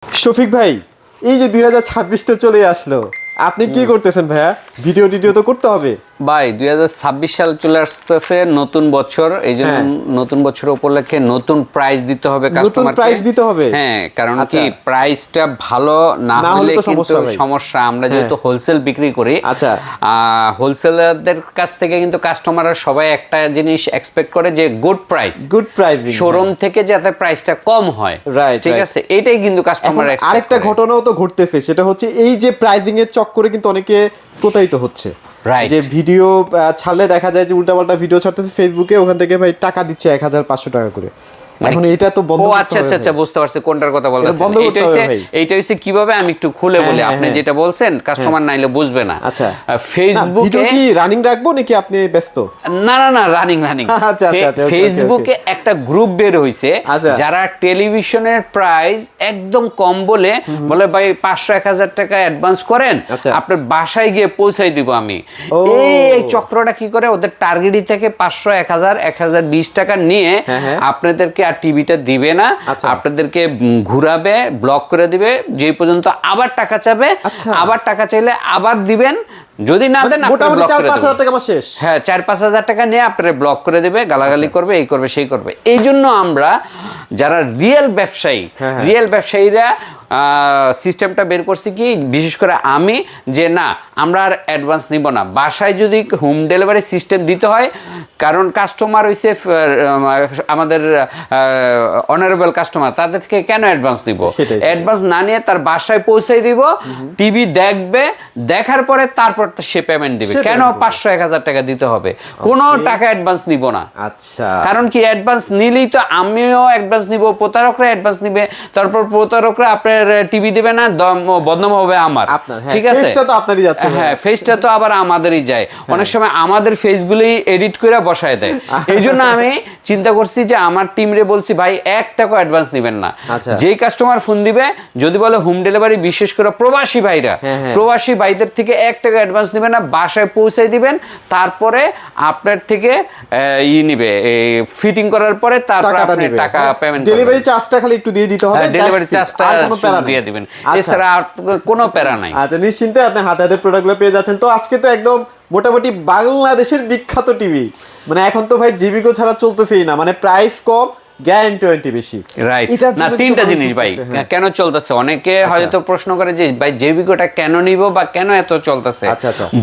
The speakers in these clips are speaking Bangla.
শফিক ভাই, এই যে 2026 তো চলে আসলো, আপনি কি করতেছেন ভাইয়া? ভিডিও টিডিও তো করতে হবে ভাই। 2026 সাল চলে আসতেছে, নতুন বছর। এই জন্য নতুন বছর উপলক্ষে নতুন প্রাইস দিতে হবে কাস্টমারকে। প্রাইস দিতে হবে। হ্যাঁ, কারণ কি প্রাইসটা ভালো না হলে কিন্তু সমস্যা। আমরা যেহেতু হোলসেল বিক্রি করি, আচ্ছা, হোলসেলারদের কাছ থেকে কিন্তু কাস্টমাররা সবাই একটা জিনিস এক্সপেক্ট করে যে গুড প্রাইস, শোরুম থেকে যাতে প্রাইসটা কম হয়। ঠিক আছে, এটাই কিন্তু কাস্টমার এক্সপেক্ট করে। আরেকটা ঘটনাও তো ঘটতেছে, সেটা হচ্ছে এই যে প্রাইসিং এর চক্করে কিন্তু অনেকে প্রতারিত হচ্ছে। যে ভিডিও ছাড়লে দেখা যায় যে উল্টাপাল্টা ভিডিও ছাড়তেছে ফেসবুকে, ওখান থেকে ভাই টাকা দিচ্ছে 1500 টাকা করে। এখন এটা তো বন্ধ করতে হবে। আচ্ছা আচ্ছা আচ্ছা, বুঝতে পারছি কোনটার কথা বলতেছেন। এইটা হইছে কিভাবে, আমি একটু খুলে বলি। আপনি যেটা বলছেন কাস্টমার নাইলে বুঝবে না। আচ্ছা, ফেসবুকে ভিডিও কি রানিং রাখবো নাকি আপনি ব্যস্ত? না না না, রানিং। ফেসবুকে একটা গ্রুপ বের হইছে, যারা টেলিভিশনের প্রাইস একদম কম বলে ভাই 500-1000 টাকা অ্যাডভান্স করেন, আপনার বাসায় গিয়ে পৌঁছাই দিব আমি। এই চক্রটা কি করে, ওদের টার্গেটই থেকে 500, 1000, 1020 টাকা নিয়ে আপনাদেরকে টিভিটা দিবে না, আপনাদেরকে ঘুরাবে, ব্লক করে দিবে, যে পর্যন্ত আবার টাকা চাবে, আবার টাকা চাইলে আবার দিবেন, যদি না দেন মোটামুটি 4-5 টাকা শেষ। হ্যাঁ, 4-5 টাকা নিয়ে আপনারা ব্লক করে দেবে, গালাগালি করবে, এই করবে সেই করবে। এই জন্য আমরা যারা রিয়েল ব্যবসায়ীরা সিস্টেমটা বের করছি কি, বিশেষ করে আমি, যে না আমরা আর অ্যাডভান্স নিব না। বাসায় যদি হোম ডেলিভারি সিস্টেম দিতে হয়, কারণ কাস্টমার হইছে আমাদের অনারেবল কাস্টমার, তাদের থেকে কেন অ্যাডভান্স নিব? অ্যাডভান্স না নিয়ে তার বাসায় পৌঁছাই দিব, টিভি দেখবে, দেখার পরে তারপর সে পেমেন্ট দিবে। কেন 500-1000 টাকা দিতে হবে? কোনো টাকা অ্যাডভান্স নিব না। আচ্ছা, কারণ কি, অ্যাডভান্স নিলেই তো আমিও অ্যাডভান্স নিব, প্রতারকরা অ্যাডভান্স নিবে, তারপর প্রতারকরা আপনার টিভি দিবে না, বদনাম হবে আমার। ঠিক আছে, ফেসটা তো আপনারই যাচ্ছে। হ্যাঁ, ফেসটা তো আবার আমাদেরই যায়। অনেক সময় আমাদের ফেসগুলি এডিট করে বসায় দেয়। এই জন্য আমি চিন্তা করছি যে আমার টিমরে বলছি, ভাই 1 টাকা অ্যাডভান্স নিবেন না। যেই কাস্টমার ফোন দিবে, যদি বলে হোম ডেলিভারি, বিশেষ করে প্রবাসী ভাইরা, প্রবাসী ভাইদের থেকে 1 টাকা অ্যাডভান্স নিবেন না, বাসায় পৌঁছাই দিবেন, তারপরে আপনার থেকে নিবে, ফিটিং করার পরে তারপর আপনি টাকা পেমেন্ট, ডেলিভারি চার্জটা খালি একটু দিয়ে দিতে হবে। ডেলিভারি চার্জটা দিয়ে দিবেন, এছাড়া আর কোনো প্যারা নাই। আচ্ছা, নিশ্চিন্তে আপনি হাতে হাতে প্রোডাক্টগুলো পেয়ে যাচ্ছেন। তো আজকে তো একদম মোটামুটি বাংলাদেশের বিখ্যাত টিভি, মানে এখন তো ভাই জিবিকো ছাড়া চলতেছেই না, মানে প্রাইস কম, গ্যারান্টি বেশি। রাইট না, তিনটা জিনিস ভাই কেন চলতেছে, অনেকে হয়তো প্রশ্ন করে যে ভাই জেবিকোটা কেন নিব বা কেন এত চলতেছে।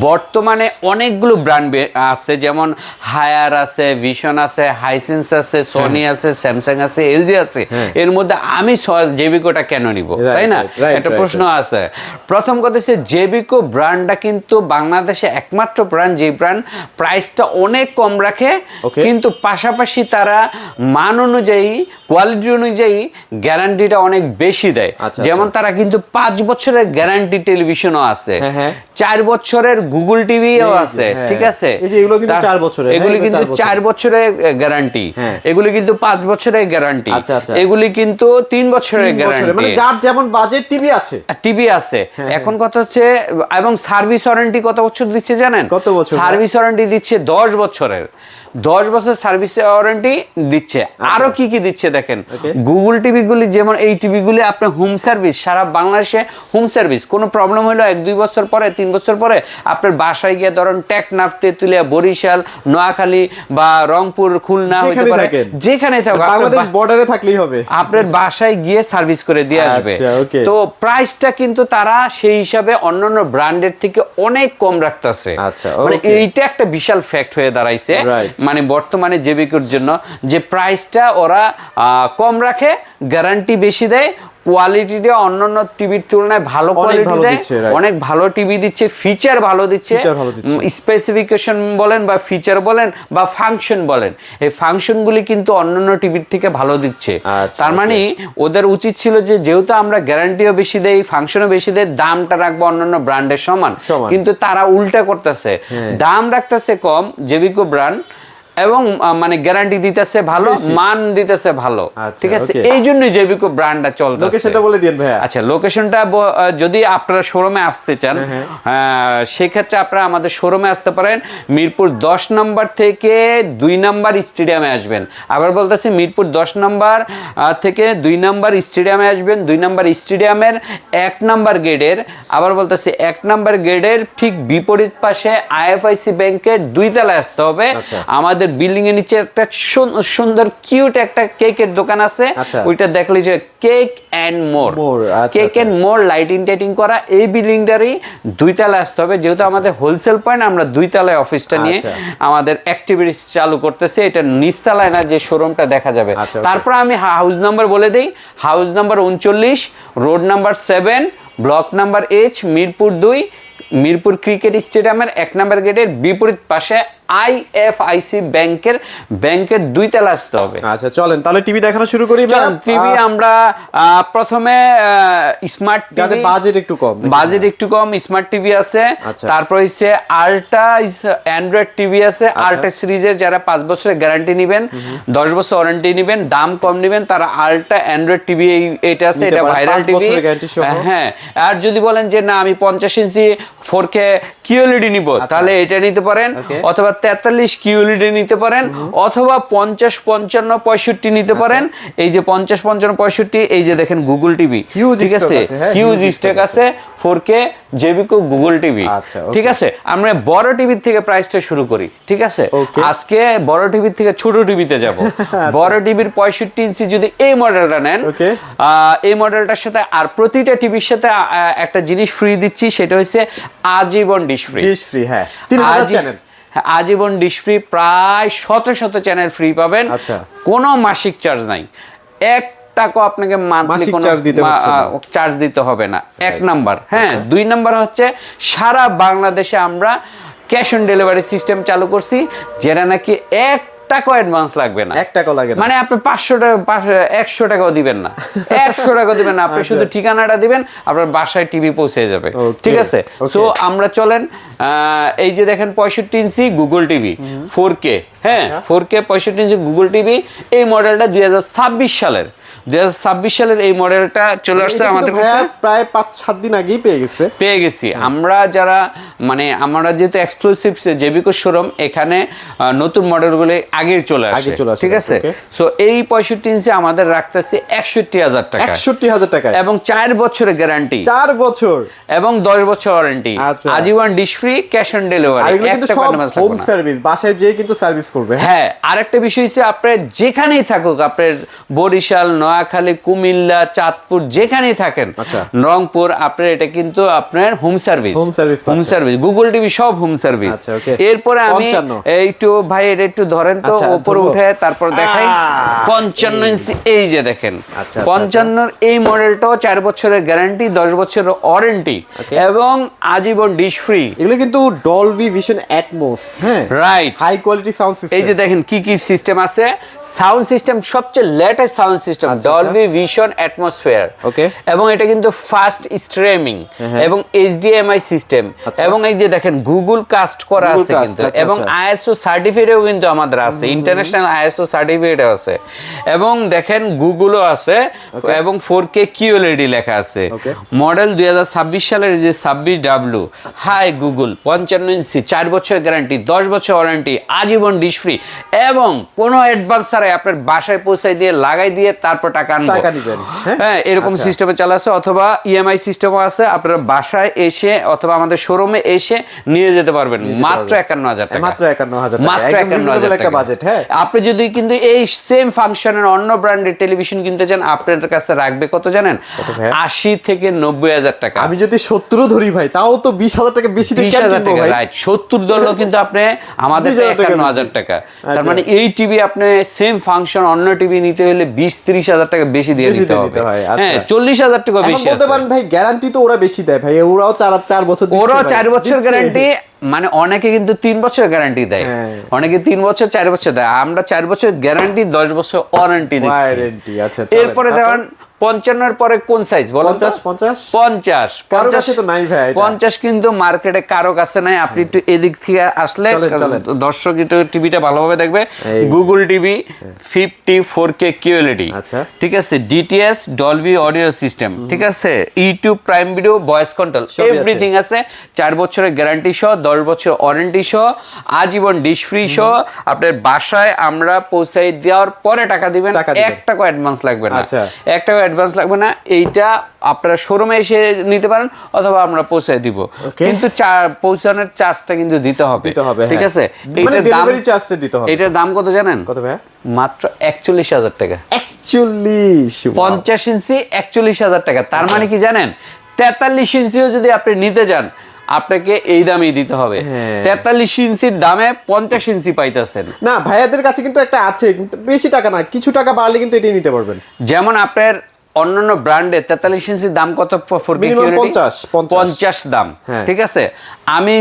বর্তমানে অনেকগুলো ব্র্যান্ড আছে, যেমন হায়ার আছে, ভিশন আছে, হাইসেন্স আছে, সোনি আছে, স্যামসাং আছে, এলজি আছে। এর মধ্যে আমি জেবিকোটা কেন নিব, তাই না? একটা প্রশ্ন আছে। প্রথম কথা হচ্ছে, জেবিকো ব্র্যান্ডটা কিন্তু বাংলাদেশে একমাত্র ব্র্যান্ড যে ব্র্যান্ড প্রাইসটা অনেক কম রাখে, কিন্তু পাশাপাশি তারা মান অনুযায়ী, কোয়ালিটি অনুযায়ী গ্যারান্টিটা অনেক বেশি দেয়। যেমন তারা কিন্তু 5 বছরের গ্যারান্টি টেলিভিশনও আছে, 4 বছরের গুগল টিভিও আছে। ঠিক আছে, এগুলো কিন্তু 4 বছরের, এগুলি কিন্তু 4 বছরের গ্যারান্টি, এগুলি কিন্তু 5 বছরের গ্যারান্টি, এগুলি কিন্তু 3 বছরের গ্যারান্টি, মানে যার যেমন বাজেট টিভি আছে। এখন কথা হচ্ছে, এবং সার্ভিস ওয়ারেন্টি কত বছর দিচ্ছে জানেন? সার্ভিস ওয়ারেন্টি দিচ্ছে 10 বছরের, 10 বছর সার্ভিস ওয়ারেন্টি দিচ্ছে। আরো কি কি দিচ্ছে দেখেন, গুগল টিভিগুলি, যেমন এই টিভিগুলি আপনার হোম সার্ভিস, সারা বাংলাদেশে হোম সার্ভিস। কোনো প্রবলেম হলো 1-2 বছর পরে, 3 বছর পরে আপনার বাসায় গিয়ে, ধরুন টেকনাফ, তেতুলিয়া, বরিশাল, নোয়াখালী বা রংপুর, খুলনা, হইতে পারে, যেখানে থাকুক, বাংলাদেশ বর্ডারে থাকলেই হবে, আপনার বাসায় গিয়ে সার্ভিস করে দিয়ে আসবে। তো প্রাইসটা কিন্তু তারা সেই হিসাবে অন্যান্য ব্র্যান্ডের থেকে অনেক কম রাখতেছে। মানে এইটা একটা বিশাল ফ্যাক্ট হয়ে দাঁড়াইছে, মানে বর্তমানে জেবিকোর জন্য, যে প্রাইসটা ওরা কম রাখে, গ্যারান্টি বেশি দেয়, কোয়ালিটিটা অন্যান্য টিভির তুলনায় ভালো কোয়ালিটি দেয়, অনেক ভালো টিভি দিচ্ছে, ফিচার ভালো দিচ্ছে, স্পেসিফিকেশন বলেন বা ফিচার বলেন বা ফাংশন বলেন, এই ফাংশনগুলি কিন্তু অন্যান্য টিভির থেকে ভালো দিচ্ছে। তার মানে ওদের উচিত ছিল যে, যেহেতু আমরা গ্যারান্টিও বেশি দেই, ফাংশনও বেশি দেই, দামটা রাখবো অন্যান্য ব্র্যান্ডের সমান। কিন্তু তারা উল্টা করতেছে, দাম রাখতেছে কম জেবিকো ব্র্যান্ড, এবং মানে গ্যারান্টি দিতেছে ভালো, মান দিতেছে ভালো, ঠিক আছে। এই জন্য জেবিকো ব্র্যান্ডটা চলতেছে। লোকেশনটা বলে দিন ভাইয়া। আচ্ছা, লোকেশনটা যদি আপনারা শোরুমে আসতে চান, সেক্ষেত্রে আপনারা আমাদের শোরুমে আসতে পারেন। মিরপুর 10 নম্বর থেকে 2 নম্বর স্টেডিয়ামে আসবেন। আবার বলতেছি, মিরপুর 10 নম্বর থেকে 2 নম্বর স্টেডিয়ামে আসবেন। 2 নম্বর স্টেডিয়ামের 1 নম্বর গেটের, আবার বলতেছি 1 নম্বর গেটের ঠিক বিপরীত পাশে আইএফআইসি ব্যাংকের 2 তলায় আসতে হবে। আমাদের বিল্ডিং এর নিচে একটা সুন্দর কিউট একটা কেকের দোকান আছে, ওইটা দেখলে যে cake and more, cake and more lighting টাইটিং করা, এই বিল্ডিংটারই 2 তলায় আসতে হবে। যেহেতু আমাদের হোলসেল পয়েন্ট, আমরা 2 তলায় অফিসটা নিয়ে আমাদের অ্যাক্টিভিটিস চালু করতেছি। এটা নিচতলায় না, যে শোরুমটা দেখা যাবে। তারপর আমি হাউস নাম্বার বলে দেই। House number 39, road number 7, block number H, Mirpur 2, Mirpur cricket স্টেডিয়ামের 1 নম্বর গেটের বিপরীত পাশে আইএফআইসি ব্যাংকের 2 তলা আসতে হবে। আচ্ছা, চলেন তাহলে টিভি দেখানো শুরু করি। টিভি আমরা প্রথমে স্মার্ট টিভি, যাদের বাজেট একটু কম স্মার্ট টিভি আছে। তারপর হইছে আল্ট্রা অ্যান্ড্রয়েড টিভি আছে। আল্ট্রা সিরিজের যারা 5 বছরের গ্যারান্টি নেবেন, 10 বছর ওয়ারেন্টি নেবেন, দাম কম নেবেন, তারা আল্ট্রা অ্যান্ড্রয়েড টিভি এটা আছে, এটা ভাইরাল টিভি। হ্যাঁ, আর যদি বলেন যে না আমি 50 ইঞ্চি 4K QLED নিব, তাহলে এটা নিতে পারেন। অথবা 43 QLED নিতে পারেন, অথবা 50, 55, 65 নিতে পারেন। এই যে 50, 55, 65, এই যে দেখেন গুগল টিভি, ঠিক আছে, হিউজ স্টক আছে 4K জেবিকো গুগল টিভি, ঠিক আছে। আমরা বড় টিভির থেকে প্রাইসটা শুরু করি, ঠিক আছে। আজকে বড় টিভির থেকে ছোট টিভিতে যাব। বড় টিভির 65 ইঞ্চি যদি এই মডেলটা নেন, এই মডেলটার সাথে আর প্রতিটা টিভির সাথে একটা জিনিস ফ্রি দিচ্ছি, সেটা হচ্ছে আজীবন ডিশ ফ্রি। হ্যাঁ, 3000 চ্যানেল আজীবন ডিশ ফ্রি, প্রায় 100 চ্যানেল ফ্রি পাবেন। কোনো মাসিক চার্জ নাই, 1 টাকা আপনাকে মান্থলি কোনো চার্জ দিতে হবে না। 1 নাম্বার। হ্যাঁ, 2 নাম্বার হচ্ছে সারা বাংলাদেশে আমরা ক্যাশ অন ডেলিভারি সিস্টেম চালু করছি, যেটা নাকি 1 টাকা অ্যাডভান্স লাগবে না। 1 টাকা লাগে না, মানে আপনি 500 টাকা 100 টাকাও দিবেন না, 100 টাকা দিবেন না, আপনি শুধু ঠিকানাটা দিবেন, আপনার বাসায় টিভি পৌঁছে যাবে, ঠিক আছে। সো আমরা চলেন, এই যে দেখেন 65 ইঞ্চি গুগল টিভি 4K, হ্যাঁ 4K 65 ইঞ্চি গুগল টিভি। এই মডেলটা 2026 সালের এই মডেলটা চলে আসছে আমাদের কাছে, প্রায় 5-7 দিন আগেই পেয়ে গেছি। আমরা যারা মানে আমরা যেহেতু এক্সক্লুসিভ জেবিকো শোরুম, এখানে নতুন মডেলগুলো আগে চলে আসে, ঠিক আছে। সো এই 65 ইঞ্চি আমাদের রাখতেছি 61,000 টাকা, 61,000 টাকা, এবং 4 বছরের গ্যারান্টি, 4 বছর এবং 10 বছর ওয়ারেন্টি, আজীবন dish free, cash on delivery, একটা অ্যাডভান্স হোম সার্ভিস, বাসায় যেয়ে কিন্তু সার্ভিস করবে। হ্যাঁ, আরেকটা বিষয় হচ্ছে আপনার যেখানেই থাকুক, আপনার বরিশাল, নোয়াখালী, কুমিল্লা, চাঁদপুর, যেখানেই থাকেন, রংপুর, আপনার এটা কিন্তু আপনার হোম সার্ভিস, গুগল টিভি সব হোম সার্ভিস। এরপরে আমি একটু ভাই এটা একটু ধরেন তো, উপরে উঠে তারপর দেখাই 55 ইঞ্চি, এই যে দেখেন 55 এই মডেলটাও 4 বছরের গ্যারান্টি, 10 বছরের ওয়ারেন্টি, এবং আজীবন ডিশ ফ্রি। এগুলো কিন্তু ডলবি ভিশন অ্যাটমস, হ্যাঁ right, high quality sound system. এই যে দেখেন কি কি সিস্টেম আছে, সাউন্ড সিস্টেম সবচেয়ে latest sound system, Dolby Vision atmosphere, এবং এটা কিন্তু ফাস্ট স্ট্রিমিং এবং HDMI সিস্টেম, এবং এই যে দেখেন গুগল কাস্ট করা আছে কিন্তু, এবং ISO সার্টিফিকেটও কিন্তু আমাদের আছে, ইন্টারন্যাশনাল ISO সার্টিফিকেট আছে, এবং দেখেন গুগলও আছে, এবং 4K QLED লেখা আছে। মডেল 2026 সালের যে 26W হাই গুগল 55 ইঞ্চি, 4 বছর গ্যারান্টি, 10 বছর ওয়ারেন্টি, আজীবন ডিশ ফ্রি, এবং কোনো অ্যাডভান্স ছাড়াই আপনার বাসায় পৌঁছাই দিয়ে লাগাই দিয়ে তারপর টাকা আনবেন। হ্যাঁ, এরকম সিস্টেমে চালা আছে, অথবা EMI সিস্টেমও আছে, আপনারা বাসায় এসে অথবা আমাদের শোরুমে এসে নিয়ে যেতে পারবেন মাত্র 51,000 টাকা, মাত্র 51,000 টাকা বাজেট। হ্যাঁ, আপনি যদি কিন্তু এই সেম ফাংশনের অন্য ব্র্যান্ডের টেলিভিশন কিনতে চান, আপনাদের কাছে রাখবে কত জানেন? 80 থেকে 90,000 টাকা। আমি যদি 70 ধরি ভাই, তাও তো 20,000 টাকা বেশি দিয়ে কিনবো ভাই। রাইট, 70 ধরলো কিন্তু আপনি আমাদের 51,000 টাকা। তার মানে এই টিভি আপনি সেম ফাংশন অন্য টিভি নিতে হলে 20-30,000 টাকা বেশি দিয়ে নিতে হবে। হ্যাঁ, 40,000 টাকা বেশি আছে। বলতে পারেন ভাই গ্যারান্টি তো ওরা বেশি দেয় ভাই, ওরাও 4 বছর দিচ্ছে, ওরাও 4 বছর গ্যারান্টি, মানে অনেকে কিন্তু 3 বছর গ্যারান্টি দেয়, অনেকে 3 বছর 4 বছর দেয়, আমরা 4 বছর গ্যারান্টি, 10 বছর ওয়ারেন্টি দিচ্ছি। এরপরে দেখেন 55 এর পরে কোন সাইজ বলো? 50 কারো কাছে তো নাই ভাই, 50 কিন্তু মার্কেটে কারো কাছে নাই। আপনি একটু এদিক থেকে আসলে দর্শক একটু টিভিটা ভালোভাবে দেখবে। গুগল টিভি 50 4K QLED, ঠিক আছে, ডিটিএস ডলবি অডিও সিস্টেম, ঠিক আছে, YouTube prime video, voice control, everything আছে। 4 বছরের গ্যারান্টি সহ, 10 বছর ওয়ারেন্টি সহ, আজীবন ডিশ ফ্রি সহ। আপনার বাসায় আমরা পৌঁছাই দেওয়ার পরে টাকা দিবেন, 1 টাকা অ্যাডভান্স লাগবে না, 1 টাকা অ্যাডভান্স লাগবে না। এইটা আপনারা শোরুমে এসে নিতে পারেন অথবা আমরা পৌঁছায় দিব, কিন্তু পৌঁছানোর চার্জটা কিন্তু দিতে হবে, ঠিক আছে। মানে ডেলিভারি চার্জটা দিতে হবে। এটার দাম কত জানেন? কত ভাই? মাত্র 41,000 টাকা। 41? 50 ইঞ্চি 41,000 টাকা। তার মানে কি জানেন, 43 ইঞ্চিও যদি আপনি নিতে যান আপনাকে এই দামেই দিতে হবে। 43 ইঞ্চির দামে 50 ইঞ্চি পাইতেছেন। না, ভাইয়াদের কাছে কিন্তু একটা আছে, কিন্তু বেশি টাকা না, কিছু টাকা বাড়লে কিন্তু এটাই নিতে পারবেন। যেমন আপনার অন্যান্য ব্র্যান্ডে 43 ইঞ্চির দাম কত? 50 দাম, ঠিক আছে। আমি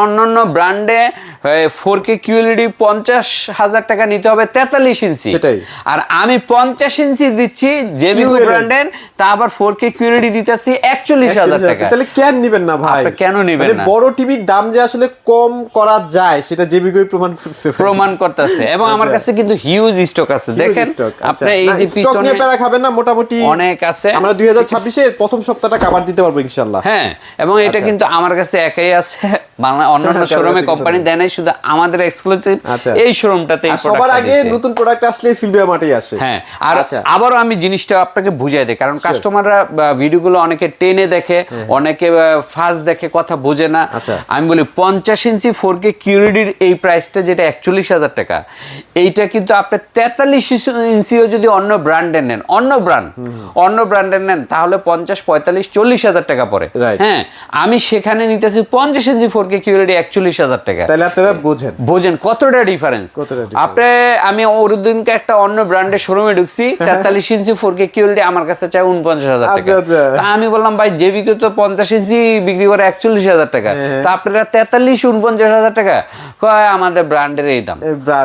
অন্যান্য ব্র্যান্ডে 4K QLED 50,000 টাকা নিতে হবে 43 ইঞ্চি, আর আমি 50 ইঞ্চি দিচ্ছি জেবিকো ব্র্যান্ডের, তা আবার 4K QLED দিতেছি 41,000 টাকা। তাহলে কেন নেবেন না ভাই? কেন নেবেন না? বড় টিভির দাম যে আসলে কম করা যায় সেটা জেবিকোই প্রমাণ করতেছে। এবং আমার কাছে কিন্তু হিউজ স্টক আছে, দেখেন আপনি এই যে স্টক নিয়ে প্যারা খাবেন না, মোটামুটি অনেক আছে। আমরা 2026 এর প্রথম সপ্তাহটা কভার দিতে পারবো ইনশাআল্লাহ। হ্যাঁ, এবং এটা কিন্তু আমার কাছে একাই আছে, বাংলা অন্যান্য শোরুমে কোম্পানি দেয় নাই, শুধু আমাদের এক্সক্লুসিভ এই শোরুমটাতেই। সবার আগে নতুন প্রোডাক্ট আসলে সিলভিয়া মার্টেই আসে। হ্যাঁ, আর আবারও আমি জিনিসটা আপনাকে বুঝাই দেই, কারণ কাস্টমাররা ভিডিওগুলো অনেকে টেনে দেখে, অনেকে ফাস্ট দেখে, কথা বোঝে না। আমি বলি 50 ইঞ্চি 4K QLED এই প্রাইসটা যেটা 41,000 টাকা, এইটা কিন্তু আপনি 43 ইঞ্চিও যদি অন্য ব্র্যান্ডের নেন, অন্য ব্র্যান্ডের নেন, তাহলে 50, 45, 40,000 টাকা পড়ে। হ্যাঁ, আমি সেখানে নিতেছি 50 ইঞ্চি 4K QLED 41,000 টাকা। তাহলে আপনারা বোঝেন কতটা ডিফারেন্স। আপনি আমি ওরদিনকে একটা অন্য ব্র্যান্ডের শোরুমে ঢুকছি, 43 ইঞ্চি 4K QLED আমার কাছে চাই 49,000 টাকা। তা আমি বললাম ভাই জেবিকো তো 50 ইঞ্চি বিক্রি করে 41,000 টাকা, তা আপনারা 43, 49,000 টাকা কয় আমাদের ব্র্যান্ডের এই দাম,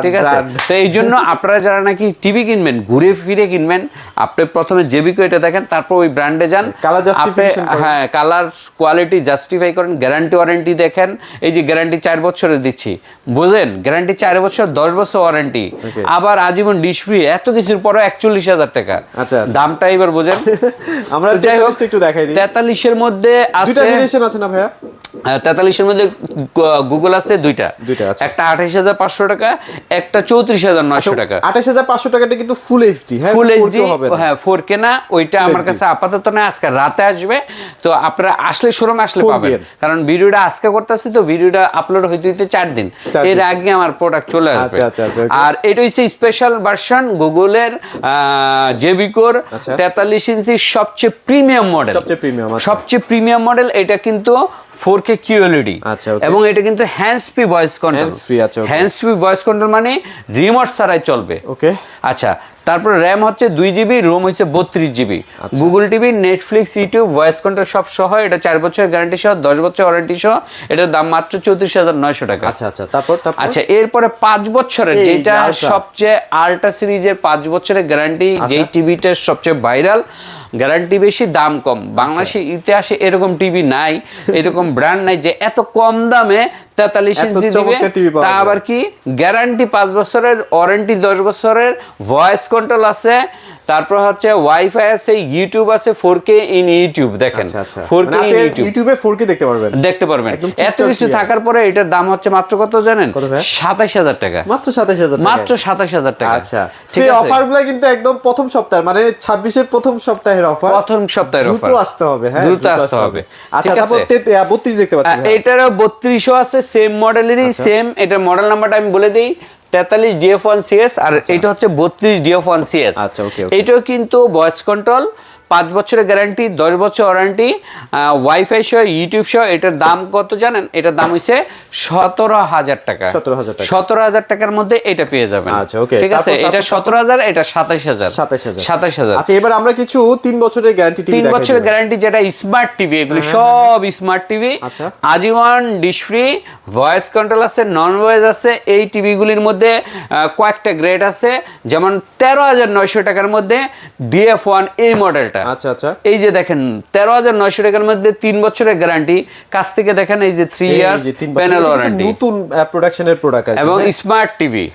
ঠিক আছে। তো এই জন্য আপনারা যারা নাকি টিভি কিনবেন, ঘুরে ফিরে কিনবেন, আপনি প্রথমে জেবিকো এটা দেখেন, তারপর ওই ব্র্যান্ডে যান, হ্যাঁ, কালার কোয়ালিটি জাস্টিফাই করেন, গ্যারান্টি ওয়ারেন্টি দেখেন। এই যে গ্যারান্টি 4 বছরের দিচ্ছি, বুঝেন, গ্যারান্টি 4 বছর, 10 বছর ওয়ারেন্টি, আবার আজীবন ডিশ ফ্রি, এত কিছুর পরও 41,000 টাকা। দামটা এবার বুঝেন। আমরা একটু দেখাই দিই। 43 এর মধ্যে আছে, দুটো ভেরিয়েশন আছে না ভাইয়া? 43 এর মধ্যে গুগল আছে দুইটা, একটা 28,500 টাকা, একটা 34,900 টাকা। 28,500 টাকাটা কিন্তু ফুল এইচডি, হ্যাঁ, ফুল এইচডি, হ্যাঁ, 4K না, ওইটা আমার কাছে আপাতত না, আজকে রাতে আসবে। তো আপনারা আসলে শোরুমে আসলে পাবেন, কারণ ভিডিওটা আজকে করতেছি, তো ভিডিওটা আপলোড হইতে 4 দিন, এর আগে আমার প্রোডাক্ট চলে আসবে। আর এটা হচ্ছে স্পেশাল ভার্সন গুগলের জেবিকোর 43 ইঞ্চি সবচেয়ে প্রিমিয়াম মডেল। এটা কিন্তু 4K QLED, এবং এটা কিন্তু হ্যান্ডস ফ্রি ভয়েস কন্ট্রোল, মানে রিমোট ছাড়াই চলবে। ওকে, আচ্ছা। তারপর র্যাম হচ্ছে 2GB, রোম হচ্ছে 32GB। Google TV, Netflix, YouTube, voice control সব সহ, এটা 4 বছরের গ্যারান্টি সহ, 10 বছর ওয়ারেন্টি সহ, এটার দাম মাত্র 34,900 টাকা। আচ্ছা, এরপরে 5 বছরের যেটা সবচেয়ে আল্ট্রা সিরিজের 5 বছরের গ্যারান্টি, যেই টিভিটা সবচেয়ে ভাইরাল, গ্যারান্টি বেশি, দাম কম। বাংলাদেশের ইতিহাসে এরকম টিভি নাই, এরকম ব্র্যান্ড নাই যে এত কম দামে 43 ইঞ্চি দিবে, তা আবার কি গ্যারান্টি 5 বছরের, ওয়ারেন্টি 10 বছরের, ভয়েস কন্ট্রোল আছে, তারপর হচ্ছে ওয়াইফাই আছে, ইউটিউব আছে, 4K ইন ইউটিউব, দেখেন 4K ইন ইউটিউবে 4K দেখতে পারবেন। এত কিছু থাকার পরে এটার দাম হচ্ছে মাত্র কত জানেন? 27,000 টাকা। মাত্র 27,000 টাকা। আচ্ছা, সেই অফারগুলো কিন্তু একদম প্রথম সপ্তাহ, মানে 26 এর প্রথম সপ্তাহের অফার, দ্রুত আসতে হবে। হ্যাঁ, দ্রুত আসতে হবে। আচ্ছা, তারপর 32 দেখতে পাচ্ছি, এটারও 32ও আছে, সেম মডেলেরই, সেম। এটার মডেল নাম্বারটা আমি বলে দিই, 43 DF1CS, আর এটা হচ্ছে 32 DF1CS। আচ্ছা, ওকে। এটাও কিন্তু ভয়েস কন্ট্রোল, 5 বছরের গ্যারান্টি, 10 বছর ওয়ারেন্টি, ওয়াইফাই সহ, ইউটিউব সহ। এটার দাম কত জানেন? এটার দাম হইছে 17,000 টাকা। 17,000 টাকার মধ্যে এটা পেয়ে যাবেন। আচ্ছা, ওকে। ঠিক আছে, এটা 17,000, এটা 27,000। 27,000। আচ্ছা, এবার আমরা কিছু 3 বছরের গ্যারান্টি টিভি 3 বছরের গ্যারান্টি, যেটা স্মার্ট টিভি, এগুলো সব স্মার্ট টিভি। আচ্ছা, আজীবন ডিশ ফ্রি, ভয়েস কন্ট্রোল আছে, নন ভয়েস আছে। এই টিভিগুলির মধ্যে কয়েকটা গ্রেড আছে, যেমন 13,900 টাকার মধ্যে DF1 এই মডেলটা। আচ্ছা আচ্ছা, এই যে দেখেন 13,900 টাকার মধ্যে 3 বছরের গ্যারান্টি। কাছ থেকে দেখেন এই যে 3 ইয়ার্স প্যানেল ওয়ারেন্টি, নতুন প্রোডাকশনের প্রোডাক্ট এবং স্মার্ট টিভি।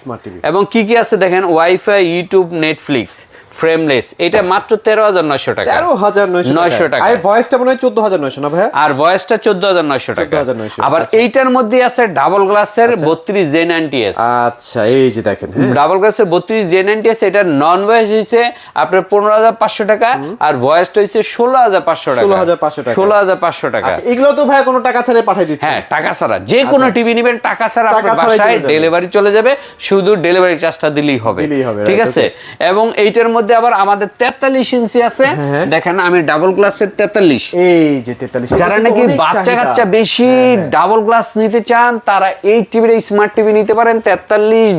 এবং কি কি আছে দেখেন, ওয়াইফাই, ইউটিউব, নেটফ্লিক্স, ফ্রেমলেস। এটা মাত্র 13,900 টাকা। 13,900 টাকা। আর ভয়েসটা মনে হয় 14,900 না ভাই? আর ভয়েসটা 14,900 টাকা। 14,900। আবার এইটার মধ্যে আছে ডাবল গ্লাসের 32 J90S। আচ্ছা, এই যে দেখেন, ডাবল গ্লাসের 32 J90S, এটা নন ভয়েস হইছে আপনার 15,500 টাকা, আর ভয়েসটা হইছে 16,500 টাকা। 16,500 টাকা। আচ্ছা, এগুলো তো ভাই কোনো টাকা ছাড়াই পাঠিয়ে দিচ্ছে? হ্যাঁ, টাকা ছাড়া। যে কোনো টিভি নেবেন টাকা ছাড়া আপনার বাসায় ডেলিভারি চলে যাবে, শুধু ডেলিভারি চার্জটা দিলেই হবে। ঠিক আছে। এবং এইটার মধ্যে আবার আমাদের 43 ইঞ্চি আছে। দেখেন, আমি ডাবল গ্লাসের 43, এই যে 43, যারা নাকি বাচ্চা কাচ্চা বেশি ডাবল গ্লাস নিতে চান, তারা এই টিভির, স্মার্ট টিভি নিতে পারেন। 43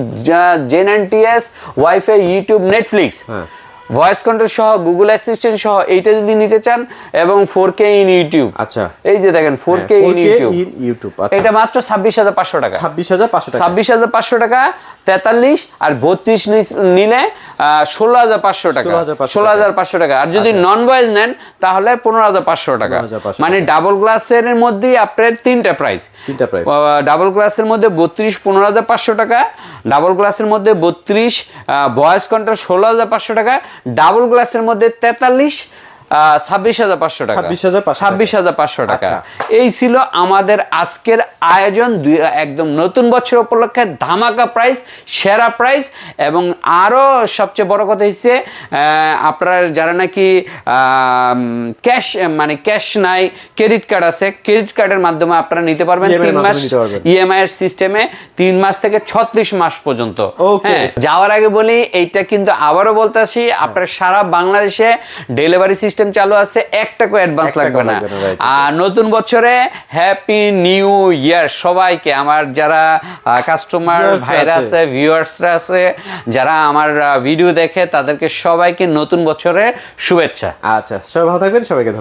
J90S, wifi, YouTube, Netflix, voice control সহ, গুগল অ্যাসিস্ট্যান্ট সহ, এইটা যদি নিতে চান, এবং 4K ইন ইউটিউব। আচ্ছা, এই যে দেখেন 4K ইন ইউটিউব। এটা মাত্র 26,500 টাকা। 26,500 টাকা 43, আর 32 নিলে 16,500 টাকা। 16,500 টাকা। আর যদি নন ভয়েস নেন তাহলে 15,500 টাকা। মানে ডাবল গ্লাসের মধ্যে আপনার তিনটা প্রাইস। ডাবল গ্লাসের মধ্যে 32 15,500 টাকা, ডাবল গ্লাসের মধ্যে 32 ভয়েস কন্ট্রোল 16,500 টাকা, ডাবল গ্লাসের মধ্যে 43 26,500 টাকা। 26,500 টাকা। এই ছিল আমাদের আজকের আয়োজন। একদম নতুন বছর উপলক্ষে ধামাকা প্রাইস, সেরা প্রাইস। এবং আরো সবচেয়ে বড় কথা হচ্ছে, আপনারা যারা নাকি ক্যাশ, মানে ক্যাশ নাই, ক্রেডিট কার্ড আছে, ক্রেডিট কার্ডের মাধ্যমে আপনারা নিতে পারবেন 3 মাস ইএমআই এর সিস্টেমে, 3 মাস থেকে 36 মাস পর্যন্ত। হ্যাঁ, যাওয়ার আগে বলি, এইটা কিন্তু আবারও বলতেছি, আপনার সারা বাংলাদেশে ডেলিভারি সিস্টেম চালু আছে, 1 টাকা অ্যাডভান্স লাগবে না। আর নতুন বছরে হ্যাপি নিউ ইয়ার সবাইকে। আমার যারা কাস্টমার ভাইরা আছে, ভিউয়ার্সরা আছে, যারা আমার ভিডিও দেখে, তাদেরকে সবাইকে নতুন বছরের শুভেচ্ছা। আচ্ছা, সবাই ভালো থাকবেন, সবাইকে ধন্যবাদ।